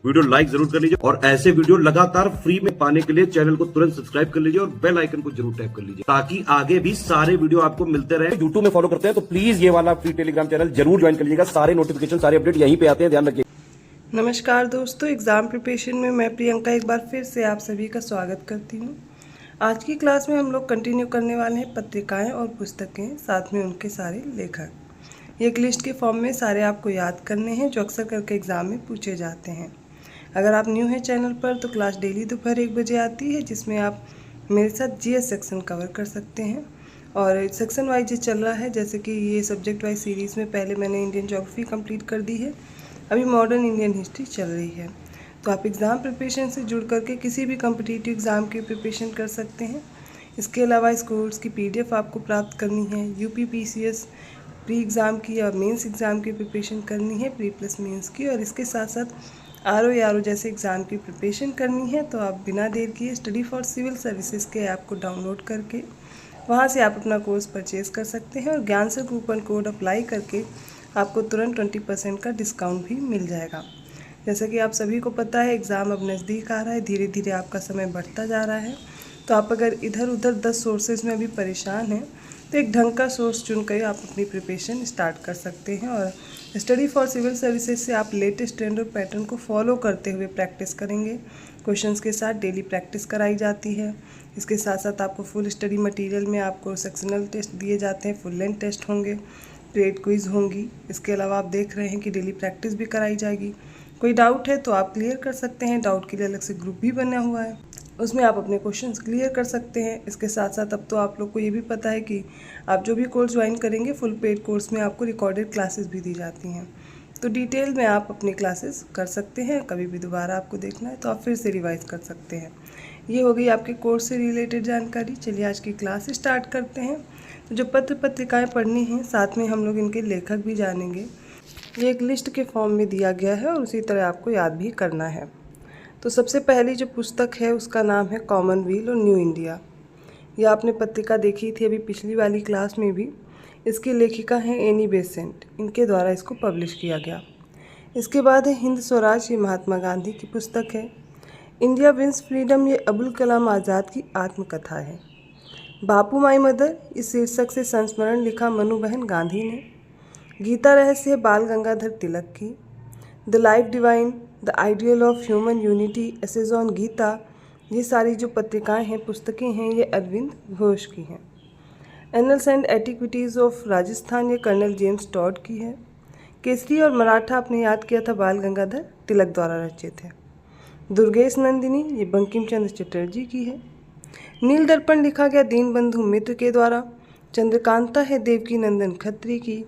Video like जरूर कर लीजिए और ऐसे वीडियो लगातार फ्री में पाने के लिए चैनल को तुरंत सब्सक्राइब कर लीजिए और बेल आइकन को जरूर टैप कर लीजिए ताकि आगे भी सारे वीडियो आपको मिलते रहे। यूट्यूब में फॉलो करते हैं तो प्लीज ये वाला फ्री टेलीग्राम चैनल जरूर ज्वाइन कर लीजिएगा। सारे नोटिफिकेशन सारे अपडेट यहीं पे आते हैं, ध्यान रखिए। नमस्कार दोस्तों, एग्ज़ाम प्रिपरेशन में मैं प्रियंका एक बार फिर से आप सभी का स्वागत करती हूँ। आज की क्लास में हम लोग कंटिन्यू करने वाले हैं पत्रिकाएं और पुस्तकें, साथ में उनके सारे लेखक। ये एक लिस्ट के फॉर्म में सारे आपको याद करने हैं जो अक्सर करके एग्ज़ाम में पूछे जाते हैं। अगर आप न्यू हैं चैनल पर तो क्लास डेली दोपहर 1 बजे आती है, जिसमें आप मेरे साथ जीएस सेक्शन कवर कर सकते हैं। और सेक्शन वाइज ये चल रहा है, जैसे कि ये सब्जेक्ट वाइज सीरीज़ में पहले मैंने इंडियन ज्योग्राफी कंप्लीट कर दी है, अभी मॉडर्न इंडियन हिस्ट्री चल रही है। तो आप एग्ज़ाम प्रिपरेशन से जुड़ करके किसी भी कॉम्पिटिटिव एग्ज़ाम की प्रिपरेशन कर सकते हैं। इसके अलावा इस कोर्स की पीडीएफ आपको प्राप्त करनी है, यूपीपीसीएस प्री एग्ज़ाम की या मेंस एग्ज़ाम की प्रिपरेशन करनी है, प्री प्लस मेंस की, और इसके साथ साथ आरओ या आरओ जैसे एग्ज़ाम की प्रिपरेशन करनी है। तो आप बिना देर किए स्टडी फॉर सिविल सर्विसेज के ऐप को डाउनलोड करके वहाँ से आप अपना कोर्स परचेज़ कर सकते हैं और ज्ञान से कूपन कोड अप्लाई करके आपको तुरंत 20% का डिस्काउंट भी मिल जाएगा। जैसा कि आप सभी को पता है, एग्ज़ाम अब नज़दीक आ रहा है, धीरे धीरे आपका समय बढ़ता जा रहा है। तो आप अगर इधर उधर 10 सोर्सेज में अभी परेशान हैं तो एक ढंग का सोर्स चुन कर आप अपनी प्रिपरेशन स्टार्ट कर सकते हैं। और स्टडी फॉर सिविल सर्विसेज से आप लेटेस्ट ट्रेंड और पैटर्न को फॉलो करते हुए प्रैक्टिस करेंगे। क्वेश्चंस के साथ डेली प्रैक्टिस कराई जाती है। इसके साथ साथ आपको फुल स्टडी मटेरियल में आपको सेक्शनल टेस्ट दिए जाते हैं, फुल लेंथ टेस्ट होंगे, ट्रेड क्विज होंगी। इसके अलावा आप देख रहे हैं कि डेली प्रैक्टिस भी कराई जाएगी। कोई डाउट है तो आप क्लियर कर सकते हैं, डाउट के लिए अलग से ग्रुप भी बना हुआ है, उसमें आप अपने क्वेश्चंस क्लियर कर सकते हैं। इसके साथ साथ अब तो आप लोग को ये भी पता है कि आप जो भी कोर्स ज्वाइन करेंगे फुल पेड कोर्स में आपको रिकॉर्डेड क्लासेस भी दी जाती हैं। तो डिटेल में आप अपनी क्लासेस कर सकते हैं, कभी भी दोबारा आपको देखना है तो आप फिर से रिवाइज कर सकते हैं। ये हो गई आपके कोर्स से रिलेटेड जानकारी। चलिए आज की क्लास स्टार्ट करते हैं। तो जो पत्र पत्रिकाएँ पढ़नी हैं, साथ में हम लोग इनके लेखक भी जानेंगे। ये एक लिस्ट के फॉर्म में दिया गया है और उसी तरह आपको याद भी करना है। तो सबसे पहली जो पुस्तक है उसका नाम है कॉमनवेल्थ और न्यू इंडिया। यह आपने पत्रिका देखी थी अभी पिछली वाली क्लास में भी। इसकी लेखिका हैं एनी बेसेंट, इनके द्वारा इसको पब्लिश किया गया। इसके बाद है हिंद स्वराज, ये महात्मा गांधी की पुस्तक है। इंडिया विंस फ्रीडम, ये अबुल कलाम आज़ाद की आत्मकथा है। बापू माई मदर, इस शीर्षक से संस्मरण लिखा मनु बहन गांधी ने। गीता रहस्य बाल गंगाधर तिलक की। The life divine, the ideal of human unity, essays on Gita, ये सारी जो पत्रिकाएं हैं, पुस्तकें हैं, ये अरविंद घोष की हैं। एनल्स एंड एटिक्विटीज़ ऑफ राजस्थान, ये कर्नल जेम्स टॉड की है। केसरी और मराठा आपने याद किया था, बाल गंगाधर तिलक द्वारा रचित है। दुर्गेश नंदिनी, ये बंकिम चंद्र चटर्जी की है। नील दर्पण लिखा गया दीनबंधु मित्र के द्वारा। चंद्रकांता है देवकी नंदन खत्री की।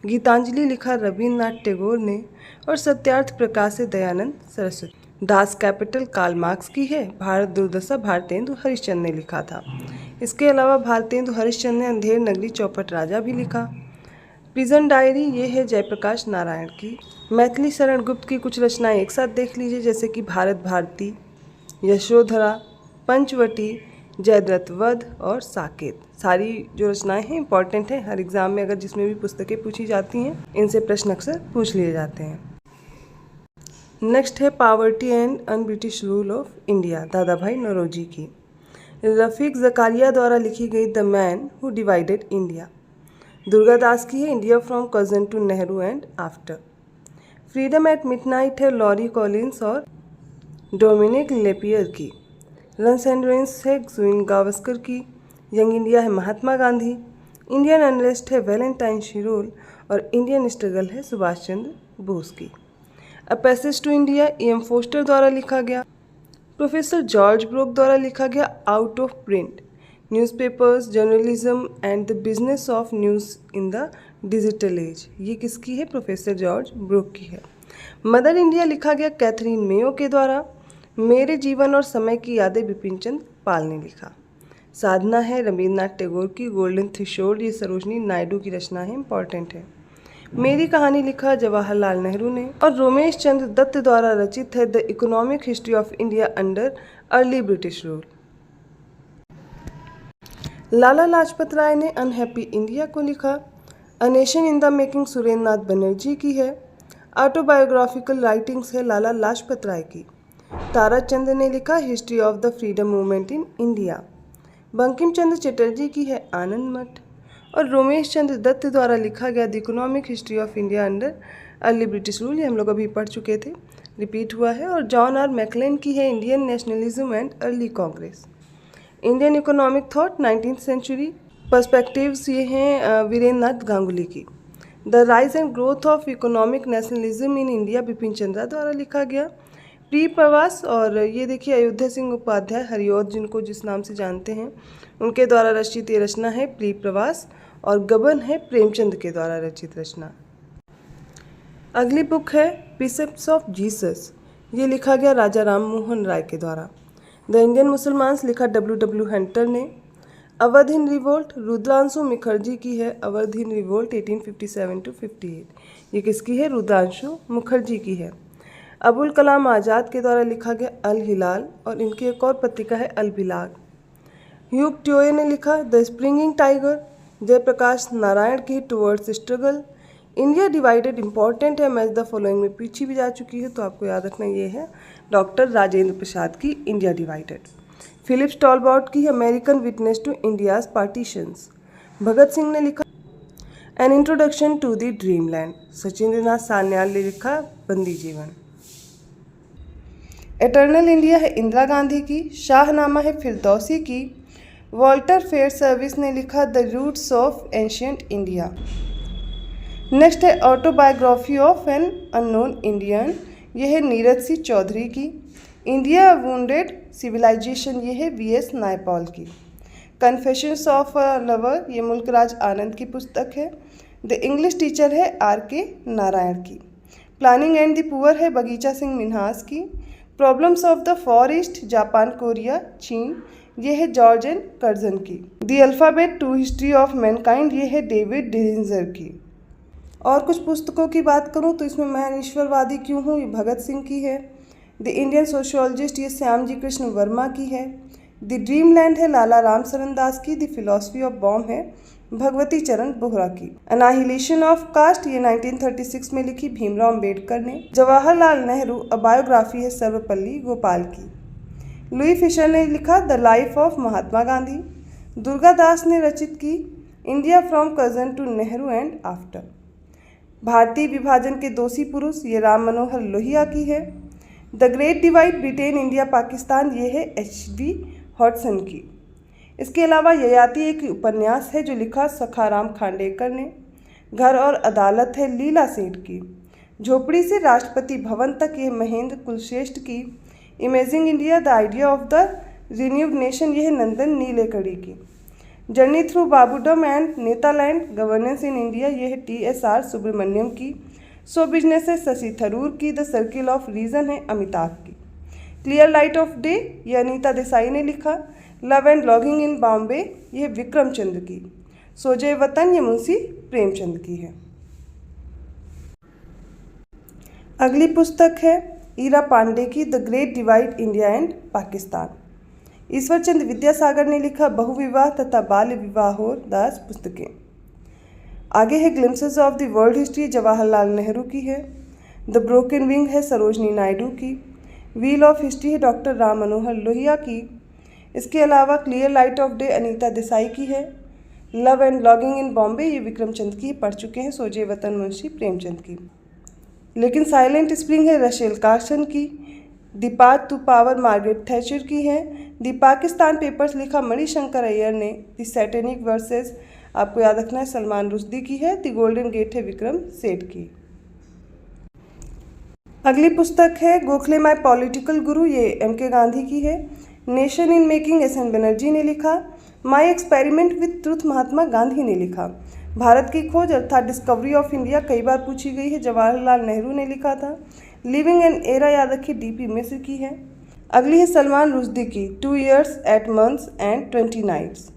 गीतांजलि लिखा रविन्द्रनाथ टैगोर ने। और सत्यार्थ प्रकाश है Dayanand Saraswati. Das Kapital Karl Marx की है। भारत दुर्दशा भारतेंदु हरिश्चंद्र ने लिखा था। इसके अलावा भारतेंदु हरिश्चंद्र ने अंधेर नगरी चौपट राजा भी लिखा। प्रिजन डायरी, ये है जयप्रकाश नारायण की। मैथिली शरण गुप्त की कुछ रचनाएं एक साथ देख लीजिए, जैसे कि भारत भारती, यशोधरा, पंचवटी, जयद्रथ वध और साकेत। सारी जो रचनाएं हैं इंपॉर्टेंट हैं, हर एग्जाम में अगर जिसमें भी पुस्तकें पूछी जाती हैं इनसे प्रश्न अक्सर पूछ लिए जाते हैं। नेक्स्ट है poverty and un British rule of India, Dadabhai Naoroji की। रफीक ज़कारिया द्वारा लिखी गई the man who divided India. Durga Das की है India from Curzon to Nehru and after. Freedom at midnight है लॉरी कॉलिंस और डोमिनिक लेपियर की। रन्स एंड रेंस है जुइन गावस्कर की। यंग इंडिया है महात्मा गांधी। इंडियन अनरेस्ट है वैलेंटाइन शिरोल और इंडियन स्ट्रगल है सुभाष चंद्र बोस की। A passage to India M Forster द्वारा लिखा गया। प्रोफेसर जॉर्ज ब्रोक द्वारा लिखा गया out of print, newspapers, journalism and the business of news in the digital age, ये किसकी है? प्रोफेसर जॉर्ज ब्रोक की है। मदर इंडिया लिखा गया कैथरीन मेयो के द्वारा। मेरे जीवन और समय की यादें बिपिन चंद्र पाल ने लिखा। साधना है रविन्द्रनाथ टैगोर की। गोल्डन थ्रेशोल्ड, ये सरोजनी नायडू की रचना है, इंपॉर्टेंट है। मेरी कहानी लिखा जवाहरलाल नेहरू ने। और रोमेश चंद्र दत्त द्वारा रचित है the economic history of India under early British rule. Lala Lajpat Rai ने अनहैप्पी इंडिया को लिखा। A nation in the making Surendranath Banerjee की है। ऑटोबायोग्राफिकल राइटिंग्स है लाला लाजपत राय की। ताराचंद ने लिखा history of the freedom movement in India. Bankim Chandra Chatterjee की है आनंद मठ। और रोमेश चंद्र दत्त द्वारा लिखा गया the economic history of India under early British rule, ये हम लोग अभी पढ़ चुके थे, रिपीट हुआ है। और जॉन आर मैकलेन की है Indian nationalism and early Congress. Indian economic thought 19th century perspectives, ये हैं वीरेंद्र नाथ गांगुली की। The rise and growth of economic nationalism in India Bipan Chandra द्वारा लिखा गया। प्री प्रवास, और ये देखिए अयोध्या सिंह उपाध्याय हरिऔध जिनको जिस नाम से जानते हैं उनके द्वारा रचित ये रचना है प्री प्रवास। और गबन है प्रेमचंद के द्वारा रचित रचना। अगली बुक है प्रीसेप्ट्स ऑफ जीसस, ये लिखा गया राजा राम मोहन राय के द्वारा। द इंडियन मुसलमान्स लिखा W. हंटर ने। अवध हिंद रिवोल्ट रुद्रांशु मुखर्जी की है। अवध हिंद रिवोल्ट 1857 to 58, ये किसकी है? रुद्रांशु मुखर्जी की है। अबुल कलाम आज़ाद के द्वारा लिखा गया अल हिलाल, और इनकी एक और पत्रिका है अल बिलाग। ह्यूग ट्योए ने लिखा the springing tiger. Jayaprakash Narayan की towards struggle. India divided important है, मैच द फॉलोइंग में पीछे भी जा चुकी है, तो आपको याद रखना ये है डॉक्टर राजेंद्र प्रसाद की इंडिया डिवाइडेड। फिलिप स्टॉलबॉट की American witness to India's partitions. Bhagat Singh ने लिखा an introduction to the dream land. Sachindranath Sanyal ने लिखा बंदी जीवन। एटर्नल इंडिया है इंदिरा गांधी की। शाहनामा है फिरदौसी की। वॉल्टर फेयर सर्विस ने लिखा the roots of ancient India. Next है autobiography of an unknown Indian, यह है नीरज सी चौधरी की। इंडिया वुंडेड सिविलाइजेशन, ये है V.S. नायपॉल की। कन्फेशंस ऑफ अ लवर, ये मुल्कराज आनंद की पुस्तक है। द इंग्लिश टीचर है R.K. नारायण की। प्लानिंग एंड द पुअर है बगीचा सिंह मिन्हास की। Problems of the far east Japan Korea चीन, ये है जॉर्ज एन कर्जन की। The alphabet to history of mankind, ये है डेविड डिरिंजर की। और कुछ पुस्तकों की बात करूं तो इसमें मैं ईश्वरवादी क्यों हूँ, ये भगत सिंह की है। द इंडियन सोशियोलॉजिस्ट, ये श्याम जी कृष्ण वर्मा की है। द ड्रीम लैंड है लाला रामचरण दास की। द फिलॉसफी ऑफ बॉम्ब है भगवती चरण बोहरा की। अनाहिलेशन ऑफ कास्ट, ये 1936 में लिखी भीमराव अम्बेडकर ने। जवाहरलाल नेहरू अ बायोग्राफी है सर्वपल्ली गोपाल की। लुई फिशर ने लिखा the life of Mahatma Gandhi. Durga Das ने रचित की India from Curzon to Nehru and after. भारतीय विभाजन के दोषी पुरुष, ये राम मनोहर लोहिया की है। The great divide Britain India Pakistan, ये है H.V. हॉटसन की। इसके अलावा ययाति एक उपन्यास है जो लिखा सखाराम खांडेकर ने। घर और अदालत है लीला सेठ की। झोपड़ी से राष्ट्रपति भवन तक, ये महेंद्र कुलश्रेष्ठ की। Imagining India the idea of the renewed nation, ये है नंदन नीलेकड़ी की। Journey through babudom and netaland governance in India, ये है TSR सुब्रमण्यम की। सो बिजनेस है शशि थरूर की। द सर्किल ऑफ रीजन है अमिताभ की। क्लियर लाइट ऑफ डे, ये अनीता देसाई ने लिखा। Love and logging in Bombay, ये है विक्रम चंद्र की। सोजे वतन, ये मुंशी प्रेमचंद की है। अगली पुस्तक है ईरा पांडे की the great divide India and Pakistan. Ishwarchand Vidyasagar ने लिखा बहुविवाह तथा बाल्य विवाहोर दास पुस्तकें। आगे है glimpses of the world history, Jawaharlal Nehru की है। द ब्रोकन विंग है सरोजनी नायडू की। व्हील ऑफ हिस्ट्री है डॉक्टर राम मनोहर लोहिया की। इसके अलावा clear light of day Anita Desai की है। Love and logging in Bombay, ये विक्रम चंद की पढ़ चुके हैं। सोजे वतन मुंशी प्रेमचंद की। लेकिन साइलेंट स्प्रिंग है रशेल कार्सन की। The path to power Margaret Thatcher की है। द पाकिस्तान पेपर्स लिखा मणिशंकर अय्यर ने। द सैटेनिक वर्सेस, आपको याद रखना है, सलमान रुश्दी की है। द गोल्डन गेट है विक्रम सेठ की। अगली पुस्तक है गोखले माय पॉलिटिकल गुरु, ये M.K. गांधी की है। Nation in making SN Banerjee ने लिखा। My experiment with truth Mahatma Gandhi ने लिखा। भारत की खोज अर्थात डिस्कवरी ऑफ इंडिया कई बार पूछी गई है, जवाहरलाल नेहरू ने लिखा था। लिविंग एन एरा, याद रखिए, DP मिश्र की है। अगली है सलमान रुश्दी की 2 years 8 months and 20 nights।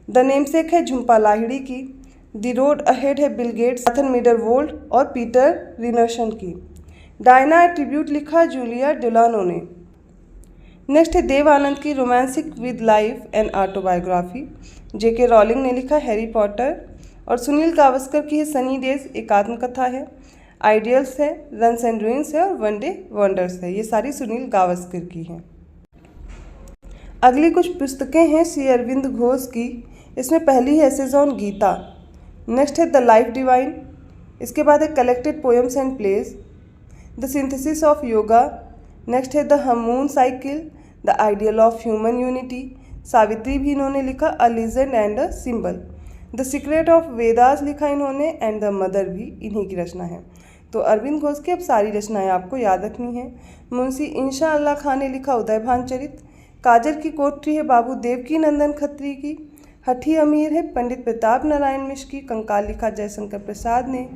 The namesake है झुम्पा लाहिड़ी की। द रोड अहेड है बिल गेट्स, नाथन मिडरवोल्ड और पीटर रिनर्शन की। डायना ट्रिब्यूट लिखा जूलिया डेलानो ने। नेक्स्ट है देव आनंद की romancing with life and autobiography. J.K. Rowling ने लिखा हैरी पॉटर। और सुनील गावस्कर की है सनी डेज, एक आत्मकथा है। आइडियल्स है, रन्स एंड रूइंस है और वन डे वंडर्स है। ये सारी सुनील गावस्कर की हैं। अगली कुछ पुस्तकें हैं श्री अरविंद घोष की। इसमें पहली है एसेज ऑन गीता, नेक्स्ट है द लाइफ डिवाइन, इसके बाद है collected poems and plays, the synthesis of yoga, next है the human cycle, the ideal of human unity, Savitri भी इन्होंने लिखा, a legend and a symbol, the secret of Vedas लिखा इन्होंने, एंड द मदर भी इन्हीं की रचना है। तो अरविंद घोष की अब सारी रचनाएं आपको याद रखनी है। मुंशी इंशा अल्लाह खां ने लिखा उदयभान चरित, काजर की कोठरी है बाबू देवकी नंदन खत्री की, हठी अमीर है पंडित प्रताप नारायण मिश्र की, कंकाल लिखा जयशंकर प्रसाद ने,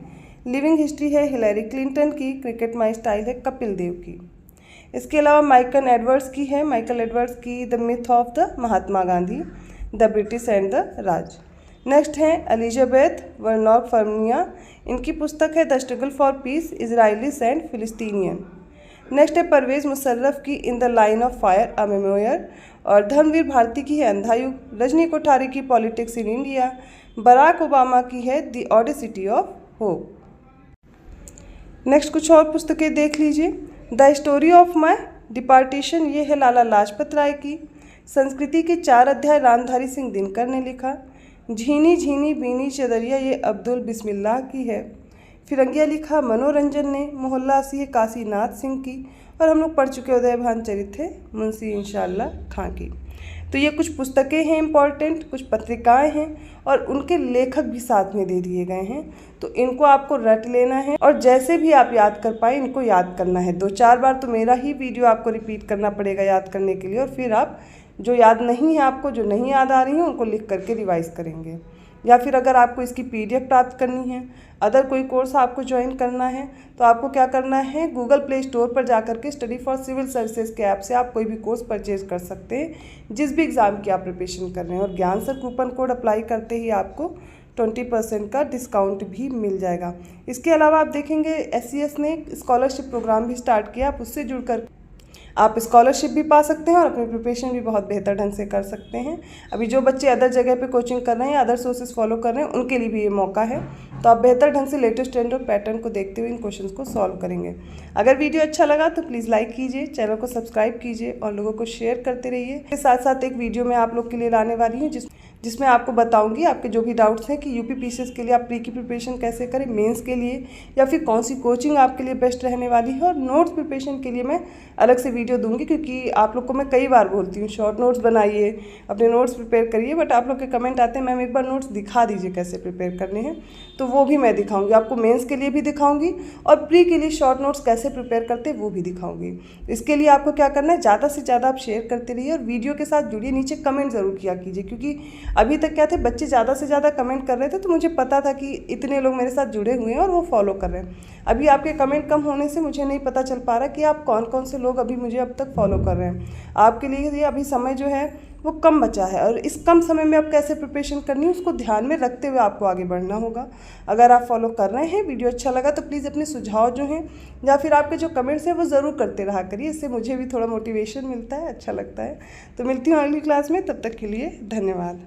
लिविंग हिस्ट्री है हिलैरी क्लिंटन की, क्रिकेट माई स्टाइल है कपिल देव की। इसके अलावा माइकल एडवर्ड्स की है, माइकल एडवर्ड्स की the myth of the Mahatma Gandhi, the British and the Raj. Next है एलिजाबेथ वर्नॉक फर्मिया, इनकी पुस्तक है the struggle for peace, Israelis and Palestinian. Next है परवेज मुशर्रफ की in the line of fire a memoir, और धर्मवीर भारती की है अंधा युग, रजनी कोठारी की politics in India, Barack Obama की है the audacity of hope. Next कुछ और पुस्तकें देख लीजिए। The story of my deportation, ये है लाला लाजपत राय की। संस्कृति के 4 अध्याय रामधारी सिंह दिनकर ने लिखा। झीनी झीनी बीनी चदरिया, ये अब्दुल बिस्मिल्लाह की है। फिरंगिया लिखा मनोरंजन ने। मोहल्ला सी है काशीनाथ सिंह की। और हम लोग पढ़ चुके उदयभान चरित है मुंशी इंशा अल्लाह खां की। तो ये कुछ पुस्तकें हैं इम्पॉर्टेंट, कुछ पत्रिकाएं हैं और उनके लेखक भी साथ में दे दिए गए हैं। तो इनको आपको रट लेना है और जैसे भी आप याद कर पाए इनको याद करना है। 2-4 बार तो मेरा ही वीडियो आपको रिपीट करना पड़ेगा याद करने के लिए, और फिर आप जो याद नहीं है आपको, जो नहीं याद आ रही है उनको लिख करके रिवाइज करेंगे। या फिर अगर आपको इसकी PDF प्राप्त करनी है, अदर कोई कोर्स आपको ज्वाइन करना है, तो आपको क्या करना है, गूगल प्ले स्टोर पर जाकर के स्टडी फॉर सिविल सर्विसेज के ऐप से आप कोई भी कोर्स परचेज कर सकते हैं जिस भी एग्ज़ाम की आप प्रिपरेशन कर रहे हैं। और ज्ञान सर कूपन कोड अप्लाई करते ही आपको 20% का डिस्काउंट भी मिल जाएगा। इसके अलावा आप देखेंगे SCS ने स्कॉलरशिप प्रोग्राम भी स्टार्ट किया, आप उससे जुड़कर आप स्कॉलरशिप भी पा सकते हैं और अपनी प्रिपरेशन भी बहुत बेहतर ढंग से कर सकते हैं। अभी जो बच्चे अदर जगह पे कोचिंग कर रहे हैं, अदर सोर्सेज फॉलो कर रहे हैं, उनके लिए भी ये मौका है। तो आप बेहतर ढंग से लेटेस्ट ट्रेंड और पैटर्न को देखते हुए इन क्वेश्चंस को सॉल्व करेंगे। अगर वीडियो अच्छा लगा तो प्लीज़ लाइक कीजिए, चैनल को सब्सक्राइब कीजिए और लोगों को शेयर करते रहिए। इसके साथ साथ एक वीडियो मैं आप लोग के लिए लाने वाली हूँ जिसमें आपको बताऊंगी आपके जो भी डाउट्स हैं कि UP PCS के लिए आप प्री की प्रिपरेशन कैसे करें, मेंस के लिए या फिर कौन सी कोचिंग आपके लिए बेस्ट रहने वाली है। और नोट्स प्रिपरेशन के लिए मैं अलग से वीडियो दूंगी, क्योंकि आप लोग को मैं कई बार बोलती हूँ शॉर्ट नोट्स बनाइए, अपने नोट्स प्रिपेयर करिए, बट आप लोग के कमेंट आते हैं मैम एक बार नोट्स दिखा दीजिए कैसे प्रिपेयर करने हैं। तो वो भी मैं दिखाऊंगी आपको, मेंस के लिए भी दिखाऊंगी और प्री के लिए शॉर्ट नोट्स कैसे प्रिपेयर करते हैं वो भी दिखाऊंगी। इसके लिए आपको क्या करना है, ज़्यादा से ज़्यादा आप शेयर करते रहिए और वीडियो के साथ जुड़िए। नीचे कमेंट ज़रूर किया कीजिए, क्योंकि अभी तक क्या थे, बच्चे ज़्यादा से ज़्यादा कमेंट कर रहे थे तो मुझे पता था कि इतने लोग मेरे साथ जुड़े हुए हैं और वो फॉलो कर रहे हैं। अभी आपके कमेंट कम होने से मुझे नहीं पता चल पा रहा कि आप कौन कौन से लोग अभी मुझे अब तक फॉलो कर रहे हैं। आपके लिए ये अभी समय जो है वो कम बचा है और इस कम समय में आप कैसे प्रिपरेशन करनी है उसको ध्यान में रखते हुए आपको आगे बढ़ना होगा। अगर आप फॉलो कर रहे हैं, वीडियो अच्छा लगा तो प्लीज़ अपने सुझाव जो हैं या फिर आपके जो कमेंट्स हैं वो ज़रूर करते रहा करिए, इससे मुझे भी थोड़ा मोटिवेशन मिलता है, अच्छा लगता है। तो मिलती हूँ अगली क्लास में, तब तक के लिए धन्यवाद।